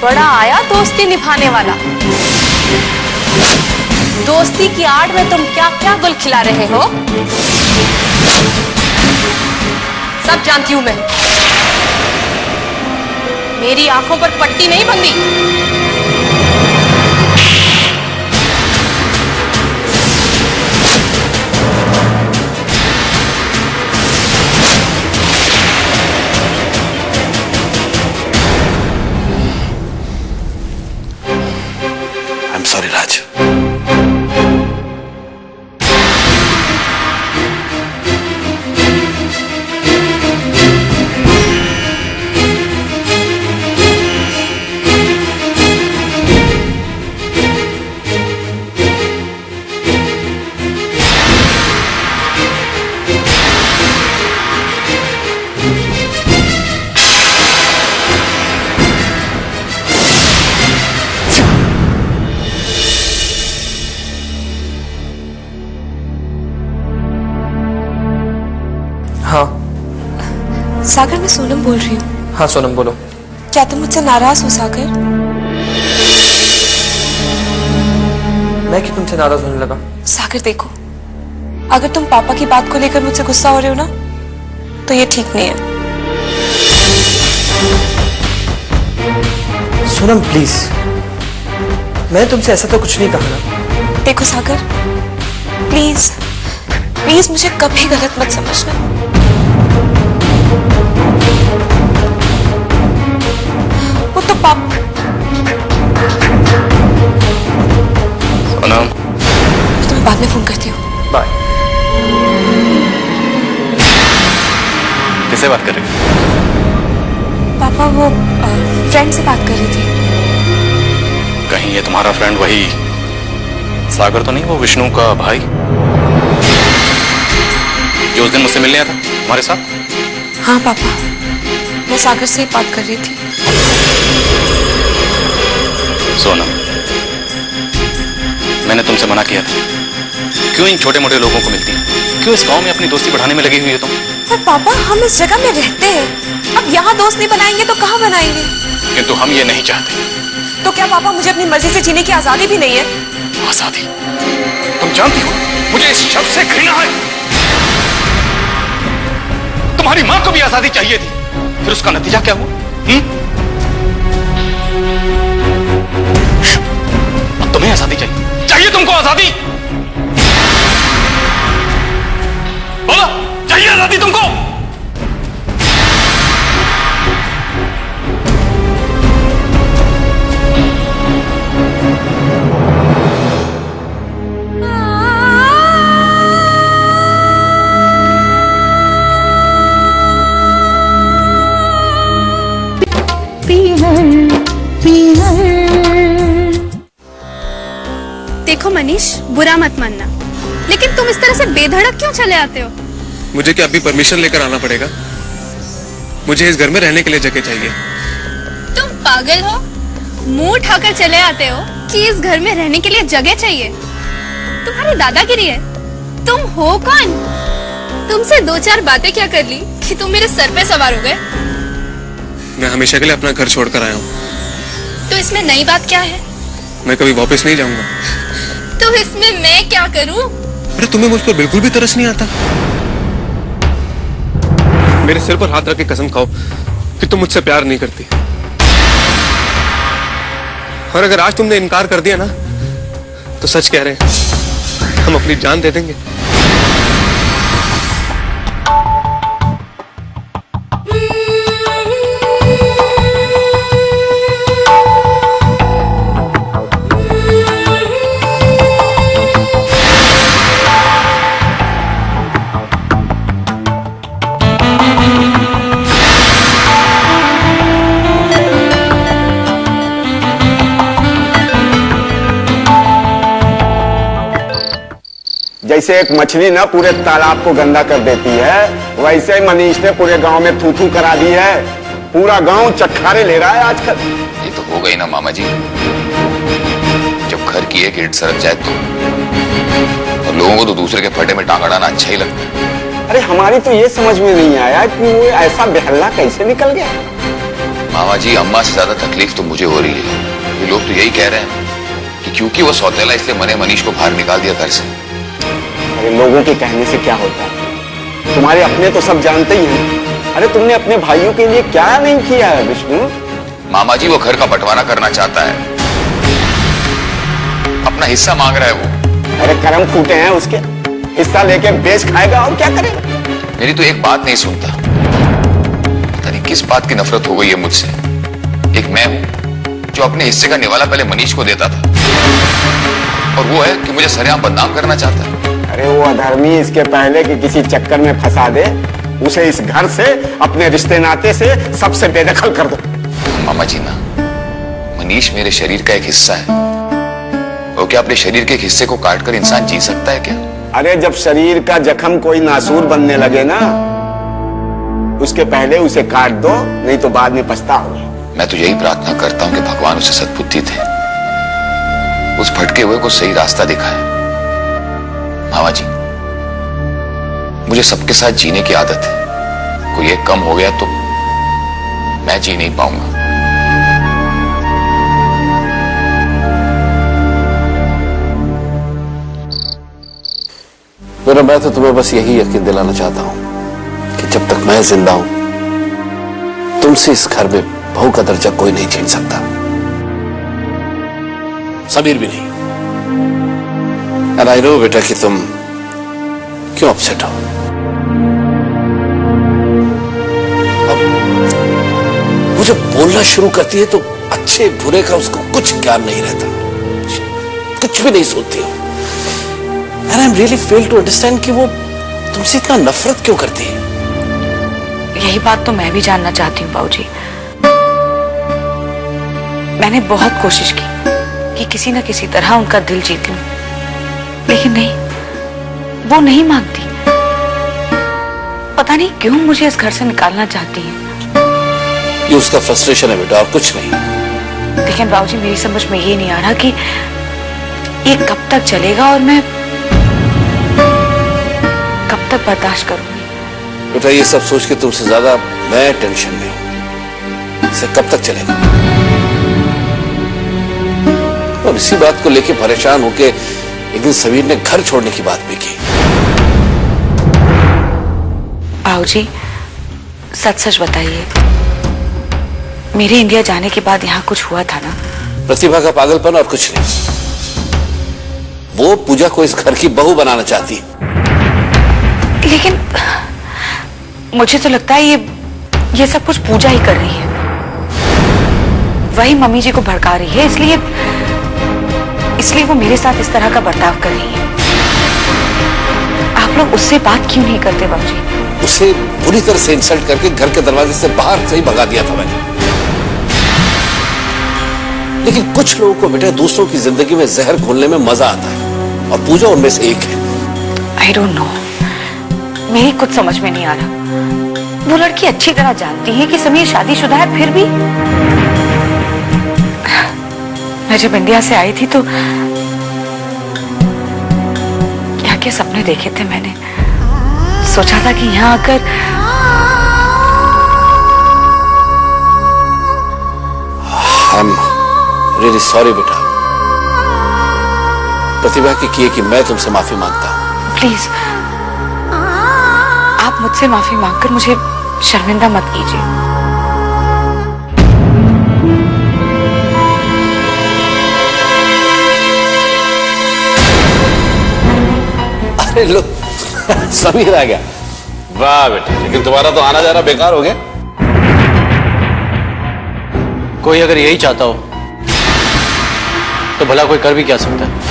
बड़ा आया दोस्ती निभाने वाला। दोस्ती की आड़ में तुम क्या क्या गुल खिला रहे हो, सब जानती हूं मैं। मेरी आंखों पर पट्टी नहीं बंधी। I'm sorry, Raj. हाँ सागर, मैं सोनम बोल रही हूँ। हाँ सोनम बोलो। क्या तुम मुझसे नाराज हो सागर? मैं क्यों तुमसे नाराज होने लगा? सागर देखो, अगर तुम पापा की बात को लेकर मुझसे गुस्सा हो रहे हो ना, तो ये ठीक नहीं है। सोनम प्लीज, मैंने तुमसे ऐसा तो कुछ नहीं कहा ना। देखो सागर, प्लीज प्लीज मुझे कभी गलत मत समझना। वो तो पाप। सोनम, तुम्हें बाद में फोन करती हूँ। बाय। किससे बात कर रही हो? पापा वो फ्रेंड से बात कर रही थी। कहीं ये तुम्हारा फ्रेंड वही सागर तो नहीं, वो विष्णु का भाई जो उस दिन मुझसे मिलने आया था हमारे साथ? हाँ पापा, मैं सागर से बात कर रही थी। सोनम, मैंने तुमसे मना किया था। क्यों इन छोटे मोटे लोगों को मिलती है? क्यों इस गांव में अपनी दोस्ती बढ़ाने में लगी हुई है तुम? पर पापा, हम इस जगह में रहते हैं, अब यहाँ दोस्त नहीं बनाएंगे तो कहाँ बनाएंगे? किंतु हम ये नहीं चाहते। तो क्या पापा मुझे अपनी मर्जी से जीने की आजादी भी नहीं है? आजादी? तुम जानती हो मुझे इस शब्द से घृणा है। तुम्हारी मां को भी आजादी चाहिए थी, फिर उसका नतीजा क्या हुआ? अब तुम्हें आजादी चाहिए? चाहिए तुमको आजादी? बोलो, चाहिए आजादी तुमको? देखो मनीष, बुरा मत मानना, लेकिन तुम इस तरह से बेधड़क क्यों चले आते हो? मुझे क्या अभी परमिशन लेकर आना पड़ेगा? मुझे इस घर में रहने के लिए जगह चाहिए। तुम पागल हो? मुंह उठाकर चले आते हो कि इस घर में रहने के लिए जगह चाहिए? तुम्हारी दादागिरी है। तुम हो कौन? तुमसे दो चार बातें क्या कर ली कि तुम मेरे सर पे सवार हो गए? मैं हमेशा के लिए अपना घर छोड़कर आया हूँ। तो इसमें नई बात क्या है? मैं कभी वापस नहीं जाऊंगा। तो इसमें मैं क्या करूं? अरे तुम्हें मुझ पर बिल्कुल भी तरस नहीं आता? मेरे सिर पर हाथ रख के कसम खाओ कि तुम मुझसे प्यार नहीं करती। और अगर आज तुमने इनकार कर दिया ना, तो सच कह रहे हैं, हम अपनी जान दे देंगे। जैसे एक मछली ना पूरे तालाब को गंदा कर देती है, वैसे ही मनीष ने पूरे गांव में थू थू करा दी है। पूरा गांव चटखारे ले रहा है आजकल। ये तो हो गई ना मामा जी, जब घर की एक ईंट सरक जाए तो लोगों को तो दूसरे के फटे में टांग अड़ाना अच्छा ही लगता है। अरे हमारी तो ये समझ में नहीं आया कि वो ऐसा बेहल्ला कैसे निकल गया। मामा जी, अम्मा से ज्यादा तकलीफ तो मुझे हो रही है। ये लोग तो यही कह रहे हैं कि क्योंकि वो सौतेला इसलिए मैंने मनीष को बाहर निकाल दिया घर से। अरे लोगों के कहने से क्या होता है, तुम्हारे अपने तो सब जानते ही हैं। अरे तुमने अपने भाइयों के लिए क्या नहीं किया है विष्णु? मामा जी, वो घर का बंटवारा करना चाहता है, अपना हिस्सा मांग रहा है वो। अरे कर्म फूटे हैं उसके, हिस्सा लेके बेच खाएगा और क्या करेगा? मेरी तो एक बात नहीं सुनता। पता नहीं किस बात की नफरत हो गई है मुझसे। एक मैं हूं जो अपने हिस्से का निवाला पहले मनीष को देता था, और वो है कि मुझे सरेआम बदनाम करना चाहता है। अरे वो अधर्मी इसके पहले कि किसी चक्कर में फंसा दे, उसे इस घर से, अपने रिश्ते नाते से सबसे बेदखल कर दो। मामा जी ना, मनीष मेरे शरीर का एक हिस्सा है। वो क्या अपने शरीर के एक हिस्से को काटकर इंसान जी सकता है क्या? अरे जब शरीर का जख्म कोई नासूर बनने लगे ना, उसके पहले उसे काट दो, नहीं तो बाद में पछताओगे। मैं तो यही प्रार्थना करता हूं कि भगवान उसे सद्बुद्धि दे, उस भटके हुए को सही रास्ता दिखाए। मामा जी, मुझे सबके साथ जीने की आदत है। कोई एक कम हो गया तो मैं जी नहीं पाऊंगा। मेरा मैं तो तुम्हें बस यही यकीन दिलाना चाहता हूं कि जब तक मैं जिंदा हूं, तुमसे इस घर में बहू का दर्जा कोई नहीं छीन सकता, समीर भी नहीं। एंड आई नो बेटा कि तुम क्यों अपसेट हो। अब वो जब बोलना शुरू करती है तो अच्छे बुरे का उसको कुछ ज्ञान नहीं रहता, कुछ भी नहीं सोचती हो। And I am really fail to understand कि वो तुमसे इतना नफरत क्यों करती है। यही बात तो मैं भी जानना चाहती हूँ बाबूजी। मैंने बहुत कोशिश की कि किसी न किसी तरह उनका दिल जीत लूं, लेकिन नहीं, वो नहीं मानती। पता नहीं क्यों मुझे इस घर से निकालना चाहती है। ये उसका फ्रस्ट्रेशन है बेटा, और कुछ नहीं। लेकिन बाबूजी, मेरी समझ में ये नहीं आ रहा कि ये कब तक चलेगा और मैं कब तक बर्दाश्त करूंगी। बेटा, ये सब सोच के तुमसे ज्यादा मैं टेंशन में हूं। इसे कब तक चलेगा? और इसी बात को लेके परेशान होके एक दिन समीर ने घर छोड़ने की बात भी की। बाबूजी, सच सच बताइए, मेरे इंडिया जाने के बाद यहाँ कुछ हुआ था ना? प्रतिभा का पागलपन और कुछ नहीं। वो पूजा को इस घर की बहू बनाना चाहती है। लेकिन मुझे तो लगता है ये सब कुछ पूजा ही कर रही है। वही मम्मी जी को भड़का रही है, इसलिए वो मेरे साथ इस तरह का बर्ताव कर रही है। आप लोग उससे बात क्यों नहीं करते बाबूजी? उसे बुरी तरह से इंसल्ट करके घर के दरवाजे से बाहर से ही भगा दिया था मैंने। लेकिन कुछ लोगों को बेटा दूसरों की जिंदगी में जहर घोलने में मजा आता है, और पूजा उनमें से एक है। आई डोंट नो, मेरी कुछ समझ में नहीं आ रहा। वो लड़की अच्छी तरह जानती है कि समीर शादीशुदा है, फिर भी। मैं जब इंडिया से आई थी तो क्या क्या सपने देखे थे मैंने। सोचा था कि यहाँ आकर आई एम रियली सॉरी बेटा। प्रतिभा के किए कि मैं तुमसे माफी मांगता हूं। प्लीज, आप मुझसे माफी मांगकर मुझे शर्मिंदा मत कीजिए। अरे लो, समीर आ गया। वाह बेटा, लेकिन तुम्हारा तो आना जाना बेकार हो गया। कोई अगर यही चाहता हो तो भला कोई कर भी क्या सकता है।